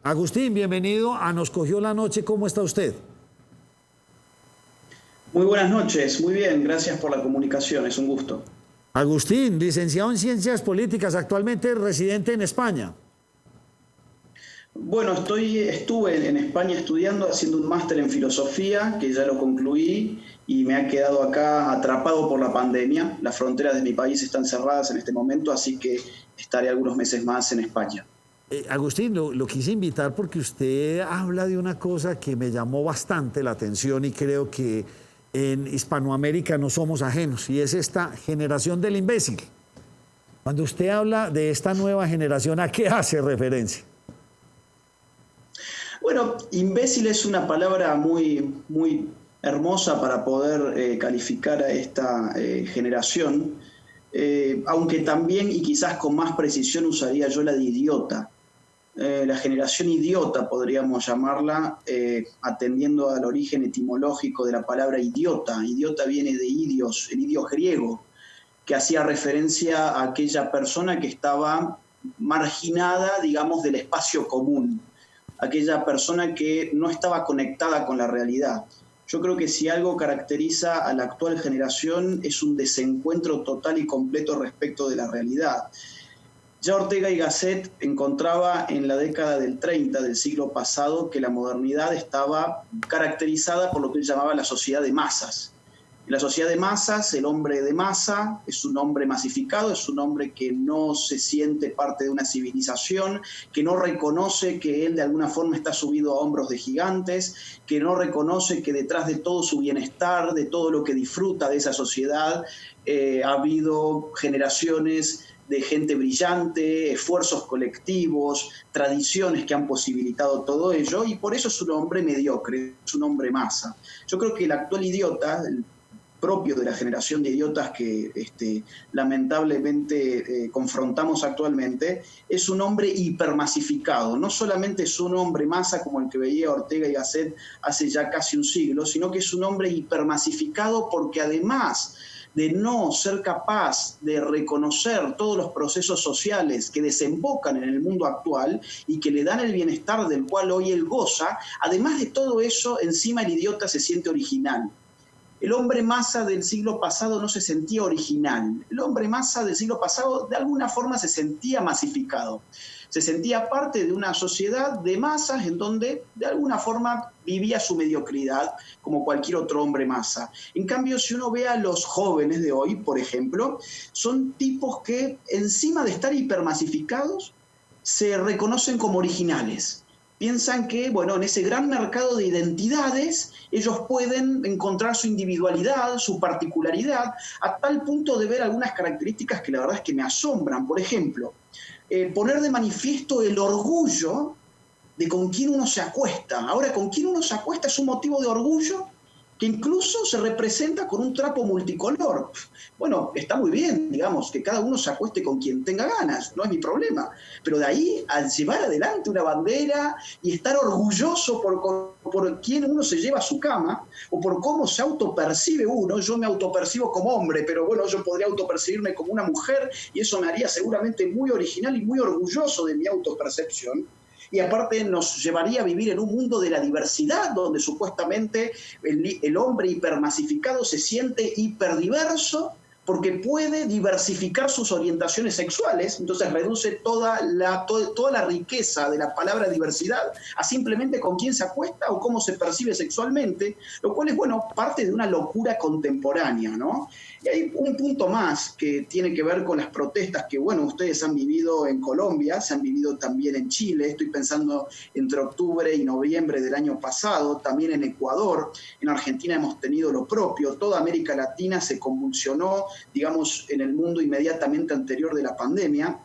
Agustín, bienvenido a Nos Cogió la Noche. ¿Cómo está usted? Muy buenas noches, muy bien, gracias por la comunicación, es un gusto. Agustín, licenciado en Ciencias Políticas, actualmente residente en España. Bueno, estuve en España estudiando, haciendo un máster en filosofía, que ya lo concluí, y me ha quedado acá atrapado por la pandemia. Las fronteras de mi país están cerradas en este momento, así que estaré algunos meses más en España. Agustín, lo quise invitar porque usted habla de una cosa que me llamó bastante la atención y creo que en Hispanoamérica no somos ajenos, y es esta generación del imbécil. Cuando usted habla de esta nueva generación, ¿a qué hace referencia? Bueno, imbécil es una palabra muy hermosa para poder calificar a esta generación, aunque también y quizás con más precisión usaría yo la de idiota. La generación idiota podríamos llamarla, atendiendo al origen etimológico de la palabra idiota. Idiota viene de idios, el idio griego, que hacía referencia a aquella persona que estaba marginada, digamos, del espacio común, aquella persona que no estaba conectada con la realidad. Yo creo que si algo caracteriza a la actual generación es un desencuentro total y completo respecto de la realidad. Ya Ortega y Gasset encontraba en la década del 30 del siglo pasado que la modernidad estaba caracterizada por lo que él llamaba la sociedad de masas. En la sociedad de masas, el hombre de masa es un hombre masificado, es un hombre que no se siente parte de una civilización, que no reconoce que él de alguna forma está subido a hombros de gigantes, que no reconoce que detrás de todo su bienestar, de todo lo que disfruta de esa sociedad, ha habido generaciones de gente brillante, esfuerzos colectivos, tradiciones que han posibilitado todo ello, y por eso es un hombre mediocre, es un hombre masa. Yo creo que el actual idiota, el propio de la generación de idiotas que lamentablemente confrontamos actualmente, es un hombre hipermasificado. No solamente es un hombre masa como el que veía Ortega y Gasset hace ya casi un siglo, sino que es un hombre hipermasificado porque además de no ser capaz de reconocer todos los procesos sociales que desembocan en el mundo actual y que le dan el bienestar del cual hoy él goza, además de todo eso, encima el idiota se siente original. El hombre masa del siglo pasado no se sentía original. El hombre masa del siglo pasado de alguna forma se sentía masificado. Se sentía parte de una sociedad de masas en donde de alguna forma vivía su mediocridad como cualquier otro hombre masa. En cambio, si uno ve a los jóvenes de hoy, por ejemplo, son tipos que encima de estar hipermasificados se reconocen como originales. Piensan que, bueno, en ese gran mercado de identidades, ellos pueden encontrar su individualidad, su particularidad, a tal punto de ver algunas características que la verdad es que me asombran. Por ejemplo, poner de manifiesto el orgullo de con quién uno se acuesta. Ahora, con quién uno se acuesta es un motivo de orgullo que incluso se representa con un trapo multicolor. Bueno, está muy bien, digamos, que cada uno se acueste con quien tenga ganas, no es mi problema. Pero de ahí a llevar adelante una bandera y estar orgulloso por quién uno se lleva a su cama o por cómo se autopercibe uno. Yo me autopercibo como hombre, pero bueno, yo podría autopercibirme como una mujer y eso me haría seguramente muy original y muy orgulloso de mi autopercepción. Y aparte nos llevaría a vivir en un mundo de la diversidad, donde supuestamente el hombre hipermasificado se siente hiperdiverso porque puede diversificar sus orientaciones sexuales, entonces reduce toda la riqueza de la palabra diversidad a simplemente con quién se acuesta o cómo se percibe sexualmente, lo cual es, bueno, parte de una locura contemporánea, ¿no? Y hay un punto más que tiene que ver con las protestas que, bueno, ustedes han vivido en Colombia, se han vivido también en Chile, estoy pensando entre octubre y noviembre del año pasado, también en Ecuador, en Argentina hemos tenido lo propio, toda América Latina se convulsionó, digamos, en el mundo inmediatamente anterior de la pandemia,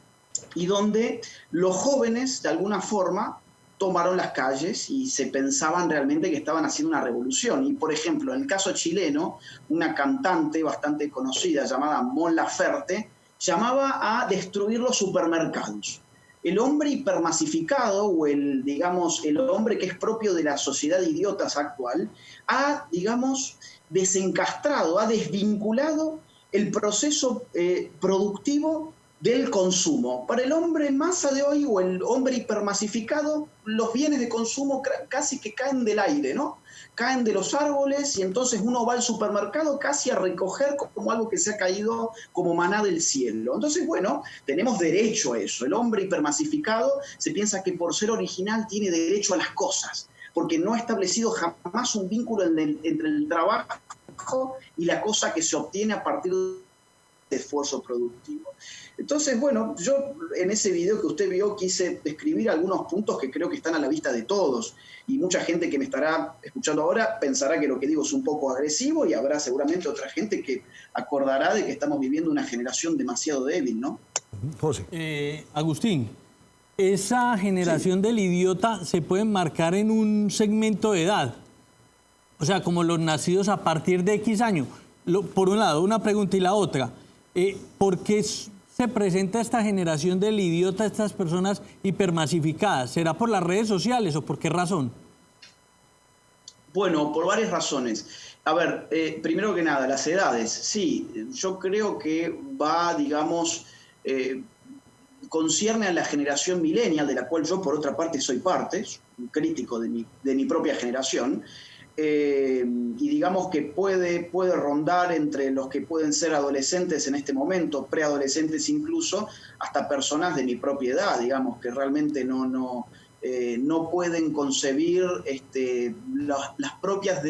y donde los jóvenes, de alguna forma, tomaron las calles y se pensaban realmente que estaban haciendo una revolución. Y, por ejemplo, en el caso chileno, una cantante bastante conocida llamada Mon Laferte llamaba a destruir los supermercados. El hombre hipermasificado o el hombre que es propio de la sociedad de idiotas actual ha, digamos, desencastrado, ha desvinculado el proceso productivo del consumo. Para el hombre en masa de hoy o el hombre hipermasificado, los bienes de consumo casi que caen del aire, ¿no? Caen de los árboles y entonces uno va al supermercado casi a recoger como algo que se ha caído como maná del cielo. Entonces, bueno, tenemos derecho a eso. El hombre hipermasificado se piensa que por ser original tiene derecho a las cosas, porque no ha establecido jamás un vínculo entre el trabajo y la cosa que se obtiene a partir de esfuerzo productivo. Entonces, bueno, yo en ese video que usted vio quise describir algunos puntos que creo que están a la vista de todos, y mucha gente que me estará escuchando ahora pensará que lo que digo es un poco agresivo, y habrá seguramente otra gente que acordará de que estamos viviendo una generación demasiado débil, ¿no? José. Agustín, esa generación del idiota se puede marcar en un segmento de edad, o sea, como los nacidos a partir de X año. Por un lado, una pregunta, y la otra, ¿por qué se presenta esta generación del idiota, estas personas hipermasificadas? ¿Será por las redes sociales o por qué razón? Bueno, por varias razones. A ver, primero que nada, las edades. Sí, yo creo que va, digamos, concierne a la generación millennial, de la cual yo, por otra parte, soy parte, un crítico de mi propia generación. Y digamos que puede rondar entre los que pueden ser adolescentes en este momento, preadolescentes incluso, hasta personas de mi propia edad, digamos, que realmente no pueden concebir las propias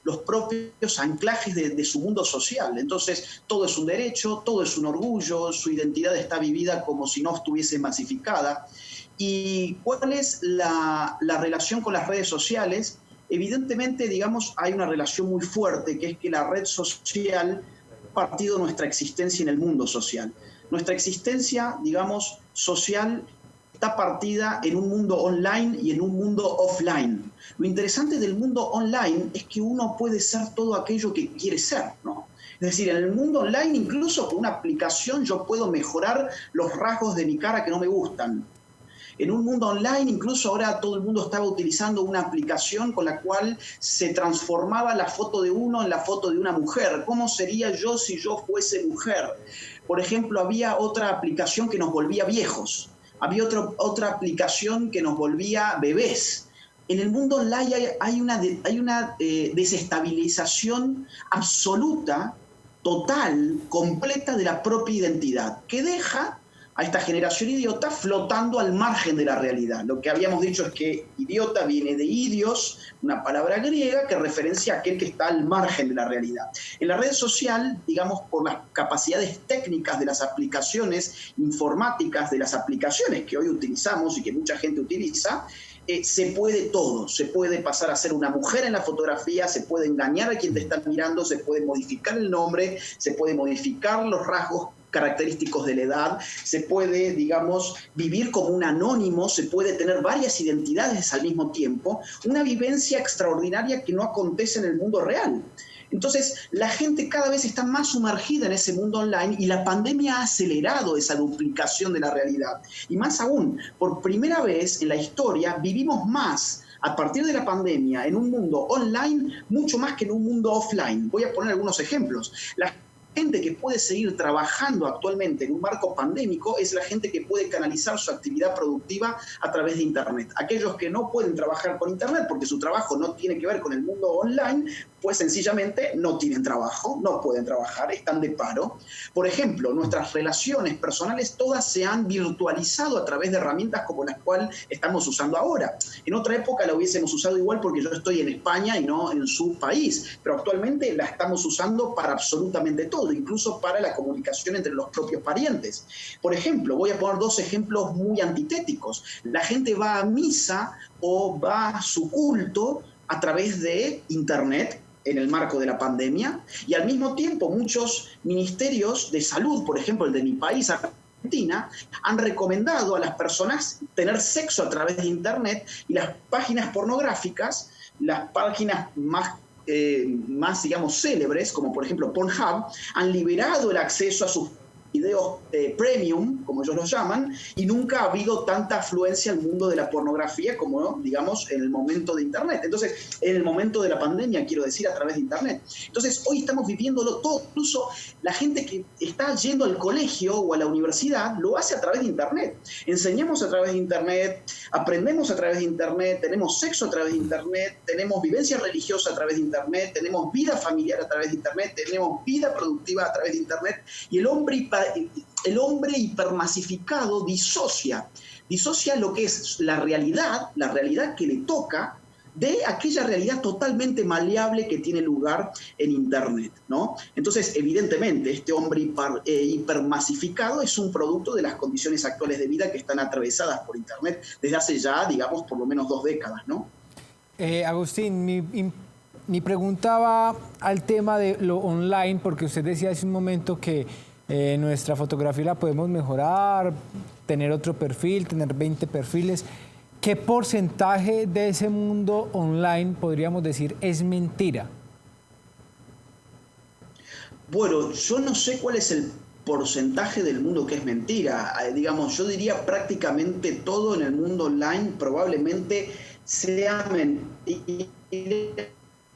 los propios anclajes de su mundo social. Entonces, todo es un derecho, todo es un orgullo, su identidad está vivida como si no estuviese masificada. ¿Y cuál es la relación con las redes sociales? Evidentemente, digamos, hay una relación muy fuerte, que es que la red social ha partido nuestra existencia en el mundo social. Nuestra existencia, digamos, social está partida en un mundo online y en un mundo offline. Lo interesante del mundo online es que uno puede ser todo aquello que quiere ser, ¿no? Es decir, en el mundo online, incluso con una aplicación, yo puedo mejorar los rasgos de mi cara que no me gustan. En un mundo online, incluso ahora todo el mundo estaba utilizando una aplicación con la cual se transformaba la foto de uno en la foto de una mujer. ¿Cómo sería yo si yo fuese mujer? Por ejemplo, había otra aplicación que nos volvía viejos. Había otra aplicación que nos volvía bebés. En el mundo online hay una desestabilización absoluta, total, completa de la propia identidad, que deja a esta generación idiota flotando al margen de la realidad. Lo que habíamos dicho es que idiota viene de idios, una palabra griega que referencia a aquel que está al margen de la realidad. En la red social, digamos, por las capacidades técnicas de las aplicaciones informáticas, de las aplicaciones que hoy utilizamos y que mucha gente utiliza, se puede todo. Se puede pasar a ser una mujer en la fotografía, se puede engañar a quien te está mirando, se puede modificar el nombre, se puede modificar los rasgos característicos de la edad, se puede, digamos, vivir como un anónimo, se puede tener varias identidades al mismo tiempo, una vivencia extraordinaria que no acontece en el mundo real. Entonces, la gente cada vez está más sumergida en ese mundo online y la pandemia ha acelerado esa duplicación de la realidad. Y más aún, por primera vez en la historia vivimos más a partir de la pandemia en un mundo online mucho más que en un mundo offline. Voy a poner algunos ejemplos. La gente que puede seguir trabajando actualmente en un marco pandémico es la gente que puede canalizar su actividad productiva a través de Internet. Aquellos que no pueden trabajar por Internet porque su trabajo no tiene que ver con el mundo online, pues sencillamente no tienen trabajo, no pueden trabajar, están de paro. Por ejemplo, nuestras relaciones personales todas se han virtualizado a través de herramientas como las cuales estamos usando ahora. En otra época la hubiésemos usado igual porque yo estoy en España y no en su país, pero actualmente la estamos usando para absolutamente todo, incluso para la comunicación entre los propios parientes. Por ejemplo, voy a poner dos ejemplos muy antitéticos. La gente va a misa o va a su culto a través de Internet en el marco de la pandemia, y al mismo tiempo muchos ministerios de salud, por ejemplo el de mi país, Argentina, han recomendado a las personas tener sexo a través de Internet, y las páginas pornográficas, las páginas más digamos, célebres, como por ejemplo Pornhub, han liberado el acceso a sus videos premium, como ellos los llaman, y nunca ha habido tanta afluencia al mundo de la pornografía como, digamos, en el momento de Internet. Entonces, en el momento de la pandemia, quiero decir, a través de Internet. Entonces, hoy estamos viviéndolo todo. Incluso la gente que está yendo al colegio o a la universidad lo hace a través de Internet. Enseñamos a través de Internet, aprendemos a través de Internet, tenemos sexo a través de Internet, tenemos vivencia religiosa a través de Internet, tenemos vida familiar a través de Internet, tenemos vida productiva a través de Internet, y el hombre hipermasificado disocia lo que es la realidad que le toca, de aquella realidad totalmente maleable que tiene lugar en Internet, ¿no? Entonces, evidentemente, este hombre hipermasificado es un producto de las condiciones actuales de vida que están atravesadas por Internet desde hace ya, digamos, por lo menos 2 décadas, ¿no? Agustín, mi pregunta va al tema de lo online, porque usted decía hace un momento que nuestra fotografía la podemos mejorar, tener otro perfil, tener 20 perfiles. ¿Qué porcentaje de ese mundo online podríamos decir es mentira? Bueno, yo no sé cuál es el porcentaje del mundo que es mentira. Digamos, yo diría prácticamente todo en el mundo online probablemente sea mentira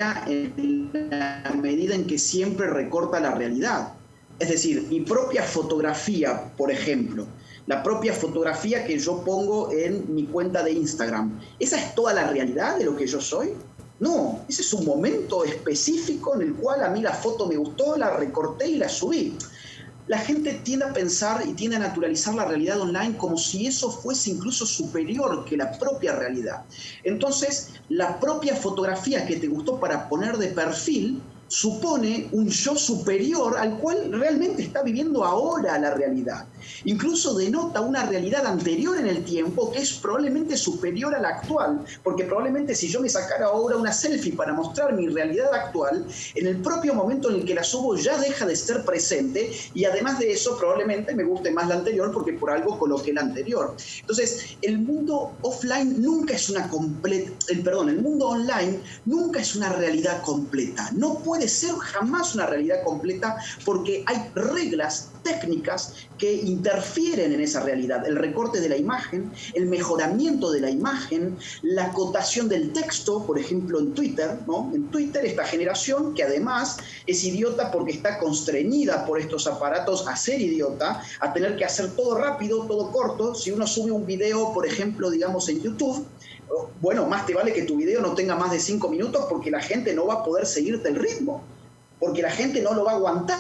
en la medida en que siempre recorta la realidad. Es decir, mi propia fotografía, por ejemplo, la propia fotografía que yo pongo en mi cuenta de Instagram, ¿esa es toda la realidad de lo que yo soy? No, ese es un momento específico en el cual a mí la foto me gustó, la recorté y la subí. La gente tiende a pensar y tiende a naturalizar la realidad online como si eso fuese incluso superior que la propia realidad. Entonces, la propia fotografía que te gustó para poner de perfil supone un yo superior al cual realmente está viviendo ahora la realidad. Incluso denota una realidad anterior en el tiempo que es probablemente superior a la actual, porque probablemente si yo me sacara ahora una selfie para mostrar mi realidad actual, en el propio momento en el que la subo ya deja de ser presente, y además de eso probablemente me guste más la anterior porque por algo coloqué la anterior. Entonces, el mundo offline nunca es una completa, el mundo online nunca es una realidad completa. No puede ser jamás una realidad completa porque hay reglas técnicas que interfieren en esa realidad. El recorte de la imagen, el mejoramiento de la imagen, la acotación del texto, por ejemplo en Twitter, ¿no? En Twitter esta generación, que además es idiota porque está constreñida por estos aparatos a ser idiota, a tener que hacer todo rápido, todo corto. Si uno sube un video, por ejemplo, digamos en YouTube, bueno, más te vale que tu video no tenga más de 5 minutos porque la gente no va a poder seguirte el ritmo, porque la gente no lo va a aguantar,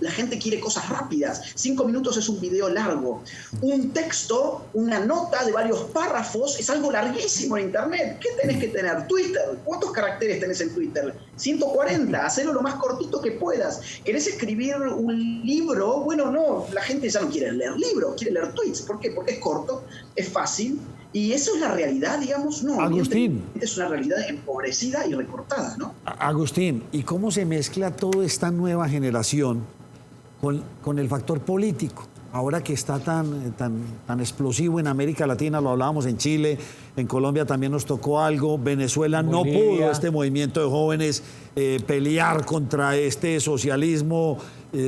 la gente quiere cosas rápidas. 5 minutos es un video largo. Un texto, una nota de varios párrafos es algo larguísimo en Internet. ¿Qué tenés que tener? Twitter. ¿Cuántos caracteres tenés en Twitter? 140. Hacelo lo más cortito que puedas. ¿Querés escribir un libro? Bueno, no, la gente ya no quiere leer libros, quiere leer tweets. ¿Por qué? Porque es corto, es fácil. ¿Y eso es la realidad, digamos? No, Agustín, es una realidad empobrecida y recortada, ¿no? Agustín, ¿y cómo se mezcla toda esta nueva generación con el factor político? Ahora que está tan explosivo en América Latina, lo hablábamos en Chile, en Colombia también nos tocó algo, Venezuela no pudo, este movimiento de jóvenes, pelear contra este socialismo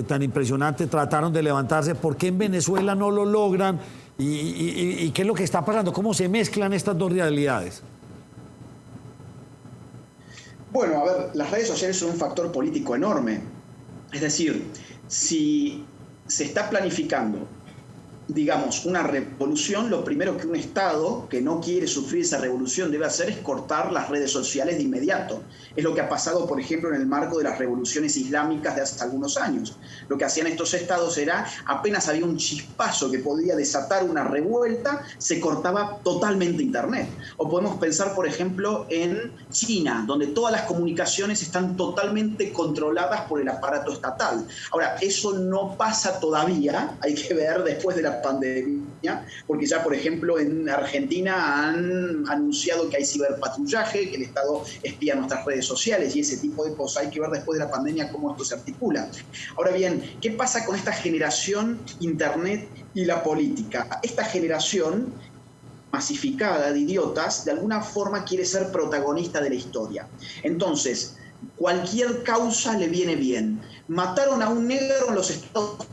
tan impresionante, trataron de levantarse. ¿Por qué en Venezuela no lo logran? ¿Y qué es lo que está pasando? ¿Cómo se mezclan estas dos realidades? Bueno, a ver, las redes sociales son un factor político enorme. Es decir, si se está planificando, digamos, una revolución, lo primero que un Estado que no quiere sufrir esa revolución debe hacer es cortar las redes sociales de inmediato. Es lo que ha pasado, por ejemplo, en el marco de las revoluciones islámicas de hace algunos años. Lo que hacían estos estados era, apenas había un chispazo que podía desatar una revuelta, se cortaba totalmente Internet. O podemos pensar, por ejemplo, en China, donde todas las comunicaciones están totalmente controladas por el aparato estatal. Ahora, eso no pasa todavía, hay que ver después de la pandemia, porque ya, por ejemplo, en Argentina han anunciado que hay ciberpatrullaje, que el Estado espía nuestras redes sociales y ese tipo de cosas. Hay que ver después de la pandemia cómo esto se articula. Ahora bien, ¿qué pasa con esta generación Internet y la política? Esta generación masificada de idiotas, de alguna forma quiere ser protagonista de la historia. Entonces, cualquier causa le viene bien. Mataron a un negro en los Estados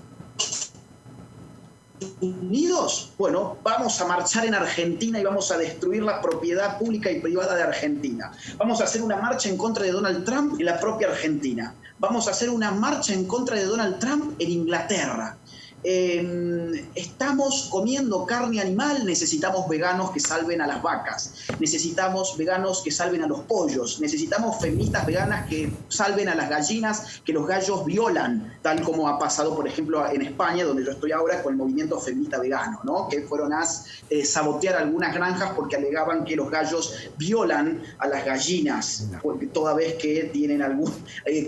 Unidos, bueno, vamos a marchar en Argentina y vamos a destruir la propiedad pública y privada de Argentina. Vamos a hacer una marcha en contra de Donald Trump en la propia Argentina. Vamos a hacer una marcha en contra de Donald Trump en Inglaterra. Estamos comiendo carne animal, necesitamos veganos que salven a las vacas, necesitamos veganos que salven a los pollos, necesitamos feministas veganas que salven a las gallinas que los gallos violan, tal como ha pasado, por ejemplo, en España, donde yo estoy ahora, con el movimiento feminista vegano, ¿no? Que fueron a sabotear algunas granjas porque alegaban que los gallos violan a las gallinas, porque toda vez que tienen algún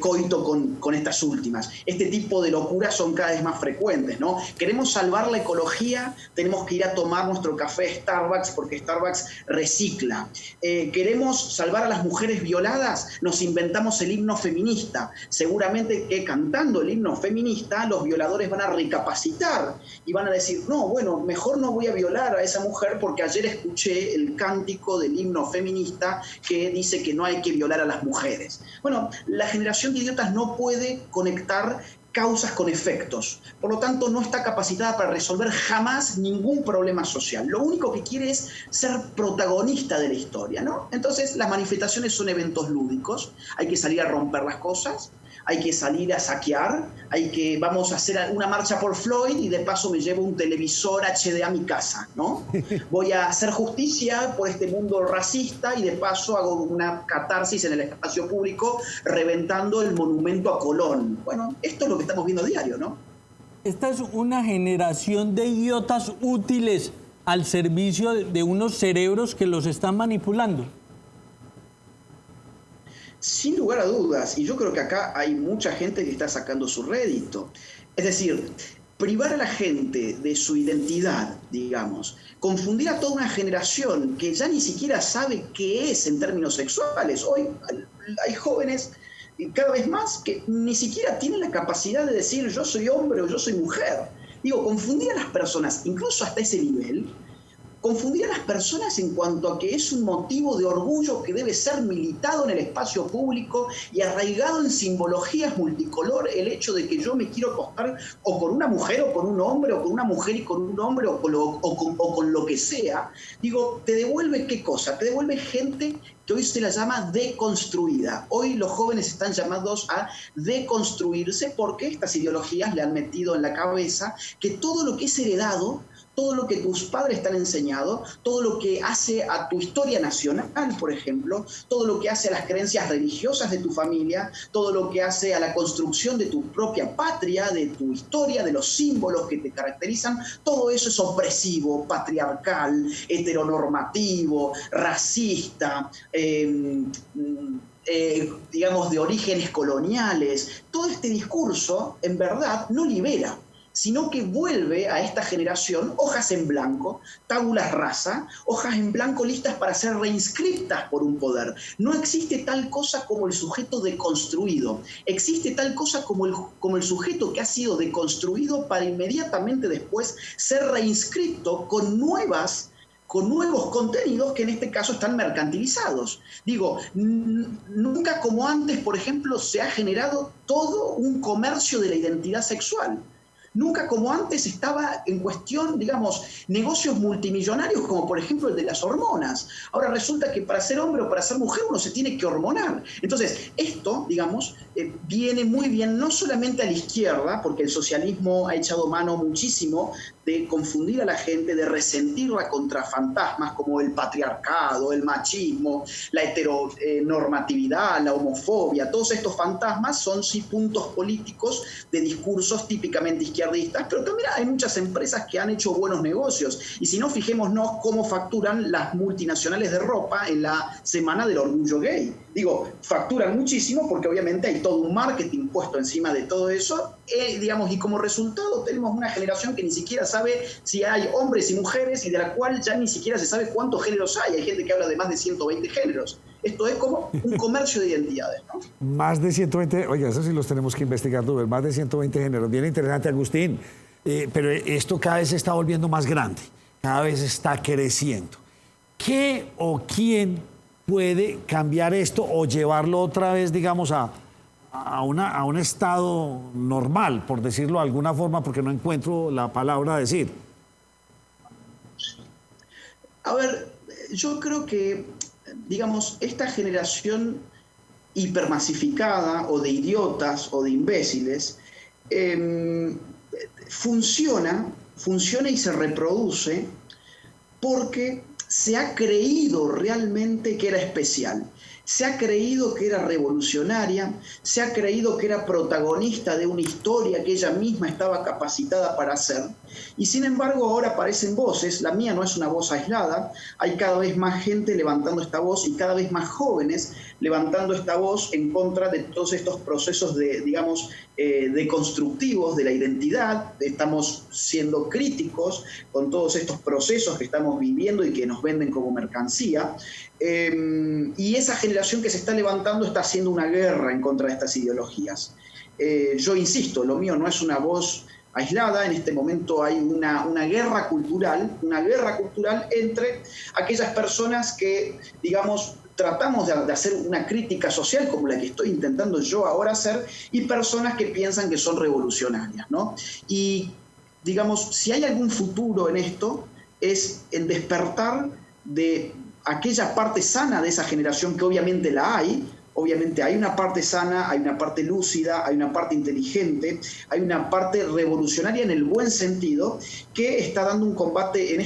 coito con estas últimas. Este tipo de locuras son cada vez más frecuentes, ¿no? Queremos salvar la ecología, tenemos que ir a tomar nuestro café Starbucks porque Starbucks recicla. Queremos salvar a las mujeres violadas, nos inventamos el himno feminista. Seguramente que cantando el himno feminista los violadores van a recapacitar y van a decir, no, bueno, mejor no voy a violar a esa mujer porque ayer escuché el cántico del himno feminista que dice que no hay que violar a las mujeres. Bueno, la generación de idiotas no puede conectar causas con efectos. Por lo tanto, no está capacitada para resolver jamás ningún problema social. Lo único que quiere es ser protagonista de la historia, ¿no? Entonces, las manifestaciones son eventos lúdicos. Hay que salir a romper las cosas, hay que salir a saquear, vamos a hacer una marcha por Floyd y de paso me llevo un televisor HD a mi casa, ¿no? Voy a hacer justicia por este mundo racista y de paso hago una catarsis en el espacio público reventando el monumento a Colón. Bueno, esto es lo que estamos viendo a diario, ¿no? Esta es una generación de idiotas útiles al servicio de unos cerebros que los están manipulando. Sin lugar a dudas, y yo creo que acá hay mucha gente que está sacando su rédito. Es decir, privar a la gente de su identidad, digamos, confundir a toda una generación que ya ni siquiera sabe qué es en términos sexuales. Hoy hay jóvenes, cada vez más, que ni siquiera tienen la capacidad de decir yo soy hombre o yo soy mujer. Digo, confundir a las personas, incluso hasta ese nivel, confundir a las personas en cuanto a que es un motivo de orgullo que debe ser militado en el espacio público y arraigado en simbologías multicolor el hecho de que yo me quiero acostar o con una mujer o con un hombre o con una mujer y con un hombre o con lo que sea. Digo, ¿te devuelve qué cosa? Te devuelve gente que hoy se la llama deconstruida. Hoy los jóvenes están llamados a deconstruirse porque estas ideologías le han metido en la cabeza que todo lo que es heredado, todo lo que tus padres te han enseñado, todo lo que hace a tu historia nacional, por ejemplo, todo lo que hace a las creencias religiosas de tu familia, todo lo que hace a la construcción de tu propia patria, de tu historia, de los símbolos que te caracterizan, todo eso es opresivo, patriarcal, heteronormativo, racista, digamos, de orígenes coloniales. Todo este discurso, en verdad, no libera, sino que vuelve a esta generación hojas en blanco, tábulas rasa, hojas en blanco listas para ser reinscriptas por un poder. No existe tal cosa como el sujeto deconstruido, existe tal cosa como el sujeto que ha sido deconstruido para inmediatamente después ser reinscrito con nuevos contenidos que en este caso están mercantilizados. Digo, nunca como antes, por ejemplo, se ha generado todo un comercio de la identidad sexual. Nunca como antes estaba en cuestión, digamos, negocios multimillonarios como por ejemplo el de las hormonas. Ahora resulta que para ser hombre o para ser mujer uno se tiene que hormonar. Entonces, esto, digamos, viene muy bien no solamente a la izquierda, porque el socialismo ha echado mano muchísimo de confundir a la gente, de resentirla contra fantasmas como el patriarcado, el machismo, la heteronormatividad, la homofobia. Todos estos fantasmas son sí puntos políticos de discursos típicamente izquierdistas, pero también hay muchas empresas que han hecho buenos negocios. Y si no, fijémonos cómo facturan las multinacionales de ropa en la Semana del Orgullo Gay. Digo, facturan muchísimo porque obviamente hay todo un marketing puesto encima de todo eso, digamos, y como resultado tenemos una generación que ni siquiera sabe si hay hombres y mujeres y de la cual ya ni siquiera se sabe cuántos géneros hay. Hay gente que habla de más de 120 géneros. Esto es como un comercio de identidades, ¿no? Más de 120, oiga, eso sí los tenemos que investigar, Duber, más de 120 géneros. Bien interesante, Agustín, pero esto cada vez se está volviendo más grande, cada vez está creciendo. ¿Qué o quién puede cambiar esto o llevarlo otra vez, digamos, a un estado normal, por decirlo de alguna forma, porque no encuentro la palabra a decir? A ver, yo creo que, digamos, esta generación hipermasificada o de idiotas o de imbéciles funciona y se reproduce porque se ha creído realmente que era especial. Se ha creído que era revolucionaria, se ha creído que era protagonista de una historia que ella misma estaba capacitada para hacer. Y sin embargo ahora aparecen voces, la mía no es una voz aislada, hay cada vez más gente levantando esta voz y cada vez más jóvenes levantando esta voz en contra de todos estos procesos deconstructivos de la identidad. Estamos siendo críticos con todos estos procesos que estamos viviendo y que nos venden como mercancía. Y esa generación que se está levantando está haciendo una guerra en contra de estas ideologías. Yo insisto, lo mío no es una voz aislada, en este momento hay una guerra cultural entre aquellas personas que, digamos, tratamos de hacer una crítica social como la que estoy intentando yo ahora hacer, y personas que piensan que son revolucionarias, ¿no? Y, digamos, si hay algún futuro en esto, es el despertar de aquella parte sana de esa generación, que obviamente la hay. Obviamente hay una parte sana, hay una parte lúcida, hay una parte inteligente, hay una parte revolucionaria en el buen sentido, que está dando un combate en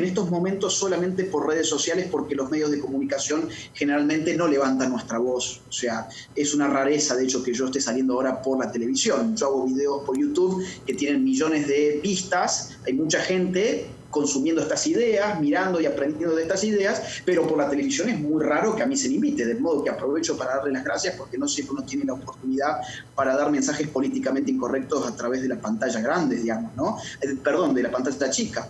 estos momentos solamente por redes sociales, porque los medios de comunicación generalmente no levantan nuestra voz. O sea, es una rareza, de hecho, que yo esté saliendo ahora por la televisión. Yo hago videos por YouTube que tienen millones de vistas, hay mucha gente consumiendo estas ideas, mirando y aprendiendo de estas ideas, pero por la televisión es muy raro que a mí se me invite, de modo que aprovecho para darle las gracias, porque no siempre uno tiene la oportunidad para dar mensajes políticamente incorrectos a través de la pantalla grande, digamos, ¿no? Perdón, de la pantalla chica.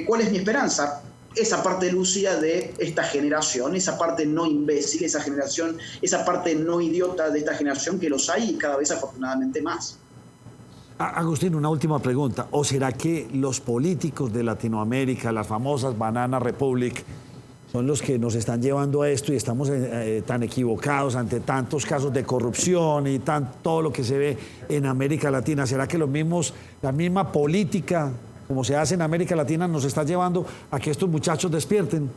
¿Cuál es mi esperanza? Esa parte lúcida de esta generación, esa parte no imbécil, esa parte no idiota de esta generación, que los hay y cada vez afortunadamente más. Agustín, una última pregunta. ¿O será que los políticos de Latinoamérica, las famosas Banana Republic, son los que nos están llevando a esto y estamos tan equivocados ante tantos casos de corrupción y todo lo que se ve en América Latina? ¿Será que la misma política, como se hace en América Latina, nos está llevando a que estos muchachos despierten?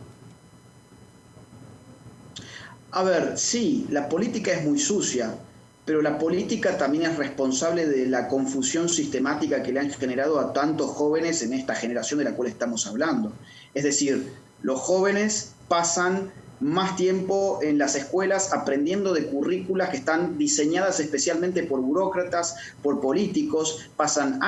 A ver, sí, la política es muy sucia, pero la política también es responsable de la confusión sistemática que le han generado a tantos jóvenes en esta generación de la cual estamos hablando. Es decir, los jóvenes pasan más tiempo en las escuelas aprendiendo de currículas que están diseñadas especialmente por burócratas, por políticos, pasan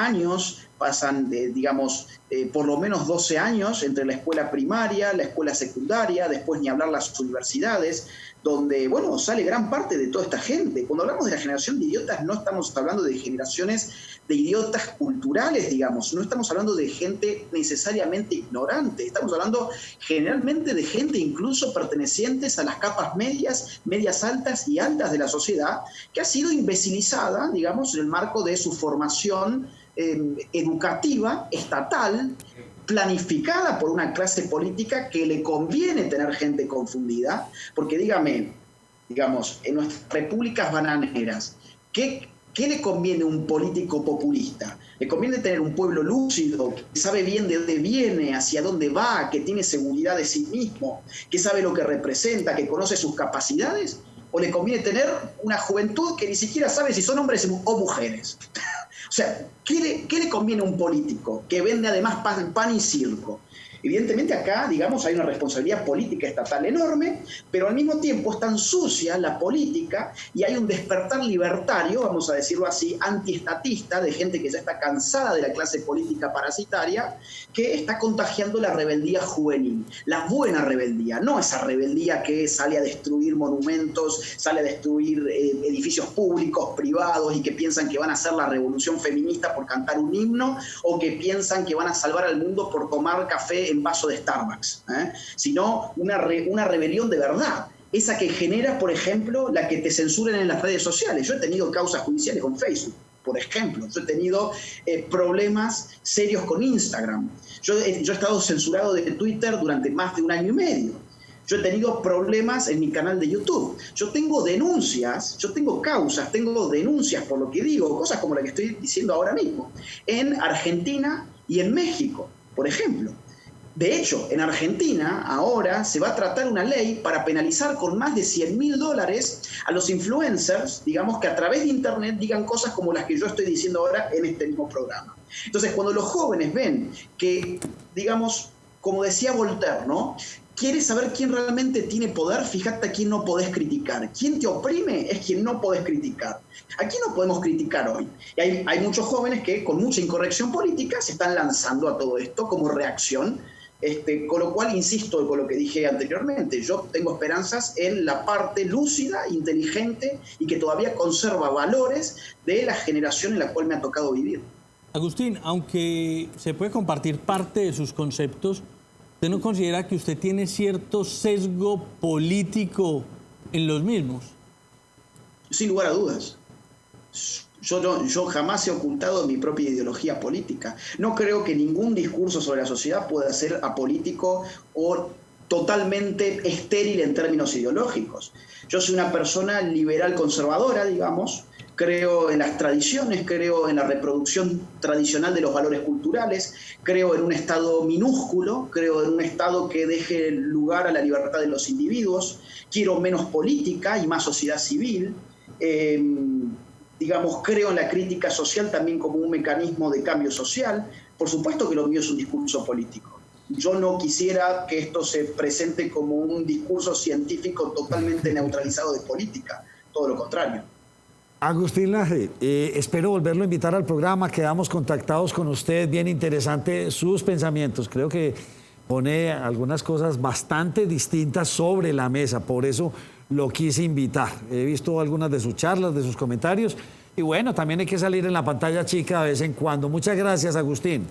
por lo menos 12 años entre la escuela primaria, la escuela secundaria, después ni hablar las universidades, donde, bueno, sale gran parte de toda esta gente. Cuando hablamos de la generación de idiotas, no estamos hablando de generaciones de idiotas culturales, digamos, no estamos hablando de gente necesariamente ignorante, estamos hablando generalmente de gente incluso pertenecientes a las capas medias, medias altas y altas de la sociedad, que ha sido imbecilizada, digamos, en el marco de su formación educativa, estatal, planificada por una clase política que le conviene tener gente confundida, porque digamos, en nuestras repúblicas bananeras, ¿qué le conviene a un político populista? Le conviene tener un pueblo lúcido, que sabe bien de dónde viene, hacia dónde va, que tiene seguridad de sí mismo, que sabe lo que representa, que conoce sus capacidades, o le conviene tener una juventud que ni siquiera sabe si son hombres o mujeres. O sea, ¿qué le conviene a un político que vende además pan y circo? Evidentemente acá, digamos, hay una responsabilidad política estatal enorme, pero al mismo tiempo es tan sucia la política y hay un despertar libertario, vamos a decirlo así, antiestatista, de gente que ya está cansada de la clase política parasitaria, que está contagiando la rebeldía juvenil, la buena rebeldía, no esa rebeldía que sale a destruir monumentos, sale a destruir edificios públicos, privados, y que piensan que van a hacer la revolución feminista por cantar un himno, o que piensan que van a salvar al mundo por tomar café en vaso de Starbucks, sino una rebelión de verdad, esa que genera, por ejemplo, la que te censuren en las redes sociales. Yo he tenido causas judiciales con Facebook, por ejemplo. Yo he tenido problemas serios con Instagram. Yo he estado censurado de Twitter durante más de 1 año y medio. Yo he tenido problemas en mi canal de YouTube. Yo tengo denuncias, yo tengo causas, tengo denuncias por lo que digo, cosas como la que estoy diciendo ahora mismo, en Argentina y en México, por ejemplo. De hecho, en Argentina ahora se va a tratar una ley para penalizar con más de $100.000 a los influencers, digamos, que a través de Internet digan cosas como las que yo estoy diciendo ahora en este mismo programa. Entonces, cuando los jóvenes ven que, digamos, como decía Voltaire, ¿no? ¿Quieres saber quién realmente tiene poder? Fíjate a quién no podés criticar. Quien te oprime es quien no podés criticar. ¿A quién no podemos criticar hoy? Y hay muchos jóvenes que con mucha incorrección política se están lanzando a todo esto como reacción. Con lo cual, insisto con lo que dije anteriormente, yo tengo esperanzas en la parte lúcida, inteligente y que todavía conserva valores de la generación en la cual me ha tocado vivir. Agustín, aunque se puede compartir parte de sus conceptos, ¿usted no considera que usted tiene cierto sesgo político en los mismos? Sin lugar a dudas. Yo jamás he ocultado mi propia ideología política. No creo que ningún discurso sobre la sociedad pueda ser apolítico o totalmente estéril en términos ideológicos. Yo soy una persona liberal conservadora, digamos. Creo en las tradiciones, creo en la reproducción tradicional de los valores culturales, creo en un Estado minúsculo, creo en un Estado que deje lugar a la libertad de los individuos, quiero menos política y más sociedad civil. Digamos, creo en la crítica social también como un mecanismo de cambio social. Por supuesto que lo mío es un discurso político. Yo no quisiera que esto se presente como un discurso científico totalmente neutralizado de política, todo lo contrario. Agustín Laje, espero volverlo a invitar al programa, quedamos contactados con usted, bien interesante sus pensamientos, creo que pone algunas cosas bastante distintas sobre la mesa, por eso lo quise invitar. He visto algunas de sus charlas, de sus comentarios, y bueno, también hay que salir en la pantalla chica de vez en cuando. Muchas gracias, Agustín.